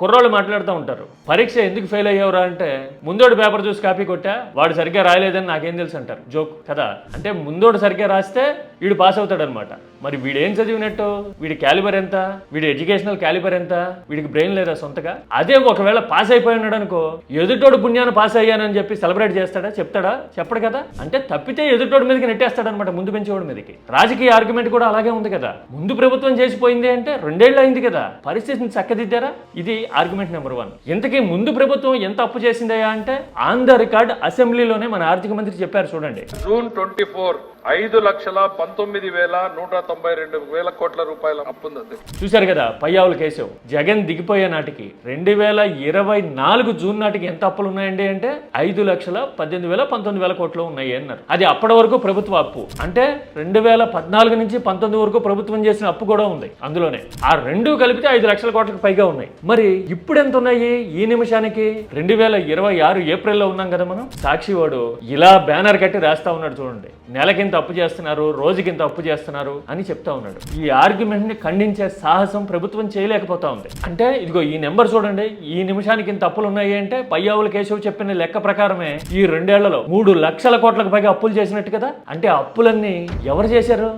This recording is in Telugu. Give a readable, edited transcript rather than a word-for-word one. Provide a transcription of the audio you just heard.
కుర్రోళ్ళు మాట్లాడుతూ ఉంటారు, పరీక్ష ఎందుకు ఫెయిల్ అయ్యేవరా అంటే ముందోడు పేపర్ చూసి కాపీ కొట్టా, వాడు సరిగ్గా రాయలేదని నాకేం తెలుసు అంటారు. జోక్ కదా. అంటే ముందోడు సరిగ్గా రాస్తే వీడు పాస్ అవుతాడు అనమాట. మరి వీడేం చదివినట్టు, వీడి క్యాలిబర్ ఎంత, వీడి ఎడ్యుకేషనల్ క్యాలిబర్ ఎంత, వీడికి బ్రెయిన్ లేదా సొంతగా? అదే ఒకవేళ పాస్ అయిపోయి ఉన్నాడు అనుకో, ఎదుటోడు పుణ్యాన్ని పాస్ అయ్యానని చెప్పి సెలబ్రేట్ చేస్తాడా? చెప్తాడా? చెప్పడు కదా. అంటే తప్పితే ఎదుటోడి మీదకి నెట్టేస్తాడనమాట, ముందు పెంచేవాడి మీదకి. రాజకీయ ఆర్గ్యుమెంట్ కూడా అలాగే ఉంది కదా. ముందు ప్రభుత్వం చేసిపోయింది అంటే 2 ఏళ్ళు అయింది కదా, పరిస్థితిని చక్కదిద్దారా? ఇది ఆర్గ్యుమెంట్ నెంబర్ 1. ఇంతకీ ముందు ప్రభుత్వం ఎంత అప్పు చేసిందయ్యా అంటే ఆన్ ద రికార్డ్ అసెంబ్లీలోనే మన ఆర్థిక మంత్రి చెప్పారు చూడండి. జూన్ 24 5,19,192 కోట్ల రూపాయల అప్పుంది. చూశారు కదా పయ్యావుల కేశవ్. జగన్ దిగిపోయే నాటికి 2024 జూన్ నాటికి ఎంత అప్పులు ఉన్నాయండి అంటే 5,18,000-19,000 కోట్లు ఉన్నాయి అన్నారు. అది అప్పటి వరకు ప్రభుత్వ అప్పు. అంటే 2014 నుంచి 19 వరకు ప్రభుత్వం చేసిన అప్పు కూడా ఉంది అందులోనే. ఆ రెండు కలిపితే 5 లక్షల కోట్లకు పైగా ఉన్నాయి. మరి ఇప్పుడు ఎంత ఉన్నాయి ఈ నిమిషానికి? 2026 ఏప్రిల్లో ఉన్నాం కదా మనం. సాక్షి వాడు ఇలా బ్యానర్ కట్టి రాస్తా ఉన్నాడు చూడండి, నెలకింత అప్పు చేస్తున్నారు, రోజుకింత అప్పు చేస్తున్నారు అని చెప్తా ఉన్నాడు. ఈ ఆర్గ్యుమెంట్ ని ఖండించే సాహసం ప్రభుత్వం చేయలేకపోతా ఉంది. అంటే ఇదిగో ఈ నెంబర్ చూడండి, ఈ నిమిషానికి ఇంత అప్పులు ఉన్నాయి అంటే పయ్యావుల కేశవ్ చెప్పిన లెక్క ప్రకారమే ఈ 2 ఏళ్లలో 3 లక్షల కోట్లకు పైగా అప్పులు చేసినట్టు కదా. అంటే అప్పులన్నీ ఎవరు చేశారు?